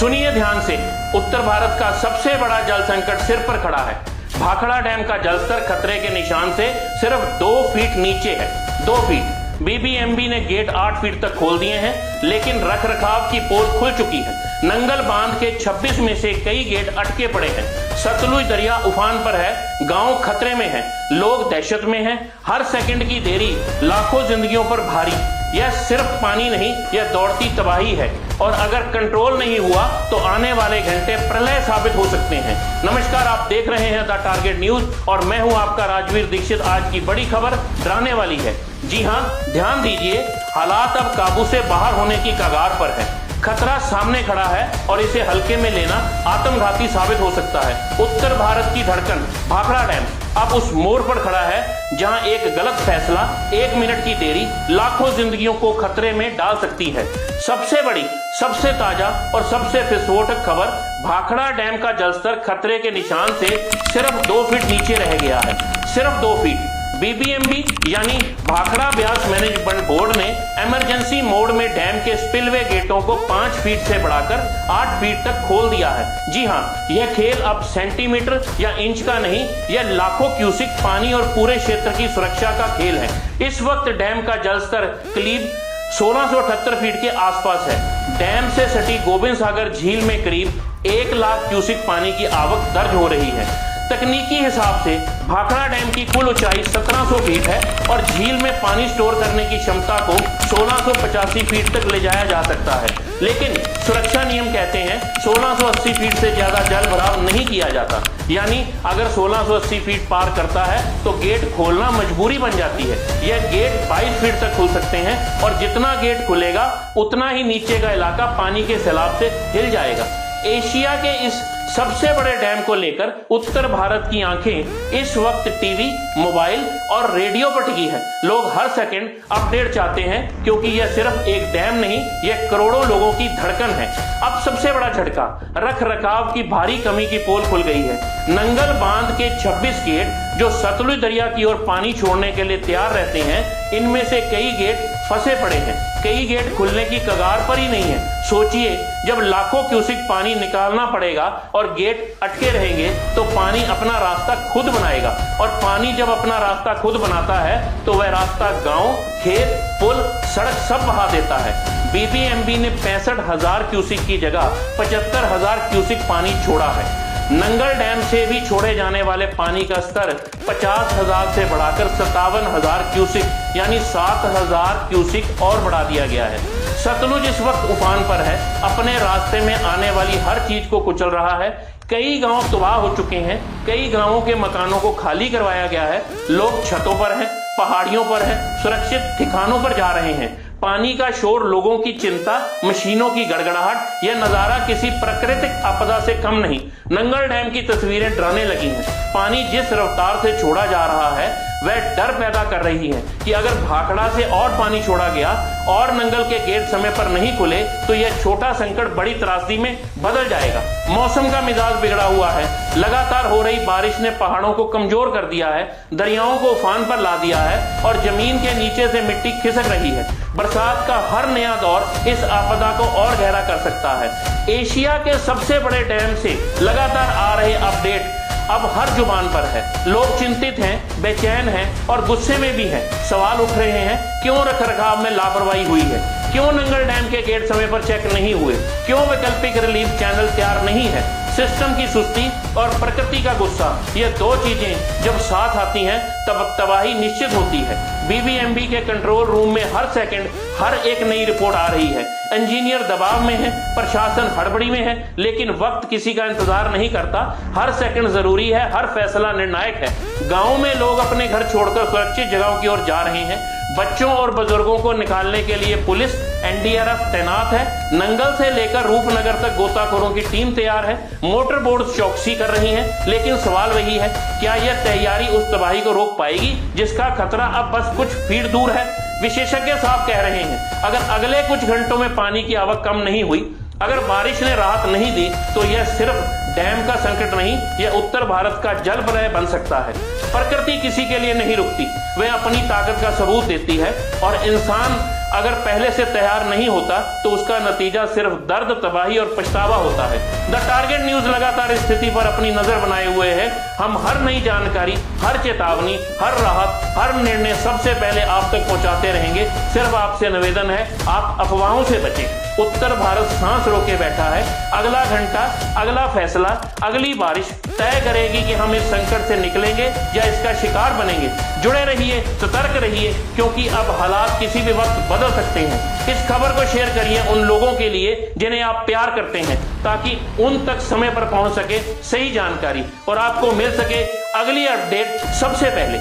सुनिए ध्यान से, उत्तर भारत का सबसे बड़ा जल संकट सिर पर खड़ा है। भाखड़ा डैम का जलस्तर खतरे के निशान से सिर्फ 2 फीट नीचे है। 2 फीट। बीबीएमबी ने गेट 8 फीट तक खोल दिए हैं, लेकिन रखरखाव की पोल खुल चुकी है। नंगल बांध के 26 में से कई गेट अटके पड़े हैं। सतलुज दरिया उफान पर है, गांव खतरे में हैं, लोग दहशत में हैं। हर सेकंड की देरी लाखों जिंदगियों पर भारी। यह सिर्फ पानी नहीं, यह दौड़ती तबाही है, और अगर कंट्रोल नहीं हुआ तो आने वाले घंटे प्रलय साबित हो सकते हैं। नमस्कार, आप देख रहे हैं द टारगेट न्यूज और मैं हूं आपका राजवीर दीक्षित। आज की बड़ी खबर डराने वाली है। जी हां, ध्यान दीजिए, हालात अब काबू से बाहर होने की कगार पर है। खतरा सामने खड़ा है और इसे हल्के में लेना आत्मघाती साबित हो सकता है। उत्तर भारत की धड़कन भाखड़ा डैम अब उस मोड़ पर खड़ा है जहां एक गलत फैसला, 1 मिनट की देरी लाखों जिंदगियों को खतरे में डाल सकती है। सबसे बड़ी, सबसे ताजा और सबसे विस्फोटक खबर, भाखड़ा डैम का जलस्तर खतरे के निशान से सिर्फ 2 फीट नीचे रह गया है। सिर्फ 2 फीट। बीबीएमबी यानी भाखड़ा ब्यास मैनेजमेंट बोर्ड ने इमरजेंसी मोड में डैम के स्पिलवे गेटों को 5 फीट से बढ़ाकर 8 फीट तक खोल दिया है। जी हां, यह खेल अब सेंटीमीटर या इंच का नहीं, यह लाखों क्यूसिक पानी और पूरे क्षेत्र की सुरक्षा का खेल है। इस वक्त डैम का जलस्तर करीब 1678 फीट के आसपास है। डैम से सटी गोविंद सागर झील में करीब 1 लाख क्यूसिक पानी की आवक दर्ज हो रही है। तकनीकी हिसाब से भाखड़ा डैम की कुल ऊंचाई 1700 फीट है और झील में पानी स्टोर करने की क्षमता को 1685 फीट तक ले जाया जा सकता है। लेकिन सुरक्षा नियम कहते हैं 1680 फीट से ज्यादा जल भराव नहीं किया जाता। यानी अगर 1680 फीट पार करता है तो गेट खोलना मजबूरी बन जाती है। यह गेट 22 फीट तक खुल सकते हैं और जितना गेट खुलेगा उतना ही नीचे का इलाका पानी के सैलाब से हिल जाएगा। एशिया के इस सबसे बड़े डैम को लेकर उत्तर भारत की आंखें इस वक्त टीवी, मोबाइल और रेडियो पर टिकी है। लोग हर सेकंड अपडेट चाहते हैं, क्योंकि यह सिर्फ एक डैम नहीं, यह करोड़ों लोगों की धड़कन है। अब सबसे बड़ा झटका, रख रखाव की भारी कमी की पोल खुल गई है। नंगल बांध के 26 गेट जो सतलुज दरिया की ओर पानी छोड़ने के लिए तैयार रहते हैं, इनमें से कई गेट फंसे पड़े हैं, कई गेट खुलने की कगार पर ही नहीं है। सोचिए, जब लाखों क्यूसिक पानी निकालना पड़ेगा और गेट अटके रहेंगे तो पानी अपना रास्ता खुद बनाएगा, और पानी जब अपना रास्ता खुद बनाता है तो वह रास्ता गांव, खेत, पुल, सड़क सब बहा देता है। बीबीएमबी ने 65,000 क्यूसिक की जगह 75,000 क्यूसिक पानी छोड़ा है। नंगल डैम से भी छोड़े जाने वाले पानी का स्तर 50,000 से बढ़ाकर 57,000 क्यूसिक यानी 7,000 क्यूसिक और बढ़ा दिया गया है। सतलुज इस वक्त उफान पर है, अपने रास्ते में आने वाली हर चीज को कुचल रहा है। कई गांव तबाह हो चुके हैं, कई गांवों के मकानों को खाली करवाया गया है। लोग छतों पर हैं, पहाड़ियों पर हैं, सुरक्षित ठिकानों पर जा रहे हैं। पानी का शोर, लोगों की चिंता, मशीनों की गड़गड़ाहट, यह नजारा किसी प्राकृतिक आपदा से कम नहीं। नंगल डैम की तस्वीरें डराने लगी हैं। पानी जिस रफ्तार से छोड़ा जा रहा है वह डर पैदा कर रही है कि अगर भाखड़ा से और पानी छोड़ा गया और नंगल के गेट समय पर नहीं खुले तो यह छोटा संकट बड़ी त्रासदी में बदल जाएगा। मौसम का मिजाज बिगड़ा हुआ है। लगातार हो रही बारिश ने पहाड़ों को कमजोर कर दिया है, दरियाओं को उफान पर ला दिया है और जमीन के नीचे से मिट्टी खिसक रही है। बरसात का हर नया दौर इस आपदा को और गहरा कर सकता है। एशिया के सबसे बड़े डैम से लगातार आ रहे अपडेट अब हर जुबान पर है। लोग चिंतित हैं, बेचैन हैं और गुस्से में भी हैं। सवाल उठ रहे हैं, क्यों रखरखाव में लापरवाही हुई है? क्यों नंगल डैम के गेट समय पर चेक नहीं हुए? क्यों वैकल्पिक रिलीफ चैनल तैयार नहीं है? सिस्टम की सुस्ती और प्रकृति का गुस्सा, ये 2 चीजें जब साथ आती हैं तब तबाही निश्चित होती है। बीबीएमबी के कंट्रोल रूम में हर सेकंड हर एक नई रिपोर्ट आ रही है। इंजीनियर दबाव में है, प्रशासन हड़बड़ी में है, लेकिन वक्त किसी का इंतजार नहीं करता। हर सेकंड जरूरी है, हर फैसला निर्णायक है। गांव में लोग अपने घर छोड़कर सुरक्षित जगहों की ओर जा रहे हैं। बच्चों और बुजुर्गों को निकालने के लिए पुलिस, एनडीआरएफ तैनात है। नंगल से लेकर रूपनगर तक गोताखोरों की टीम तैयार है। मोटर बोट चौकसी कर रही हैं, लेकिन सवाल वही है, क्या यह तैयारी उस तबाही को रोक पाएगी जिसका खतरा अब बस कुछ फीट दूर है? विशेषज्ञ साफ कह रहे हैं, अगर अगले कुछ घंटों में पानी की आवक कम नहीं हुई, अगर बारिश ने राहत नहीं दी, तो यह सिर्फ डैम का संकट नहीं, यह उत्तर भारत का जल प्रलय बन सकता है। प्रकृति किसी के लिए नहीं रुकती, वह अपनी ताकत का सबूत देती है और इंसान अगर पहले से तैयार नहीं होता तो उसका नतीजा सिर्फ दर्द, तबाही और पछतावा होता है। द टारगेट न्यूज लगातार स्थिति पर अपनी नजर बनाए हुए है। हम हर नई जानकारी, हर चेतावनी, हर राहत, हर निर्णय सबसे पहले आप तक पहुंचाते रहेंगे। सिर्फ आपसे निवेदन है, आप अफवाहों से बचें। उत्तर भारत सांस रोके बैठा है। अगला घंटा, अगला फैसला, अगली बारिश तय करेगी कि हम इस संकट से निकलेंगे या इसका शिकार बनेंगे। जुड़े रहिए, सतर्क रहिए, क्योंकि अब हालात किसी भी वक्त बदल सकते हैं। इस खबर को शेयर करिए उन लोगों के लिए जिन्हें आप प्यार करते हैं, ताकि उन तक समय पर पहुंच सके सही जानकारी और आपको मिल सके अगली अपडेट सबसे पहले।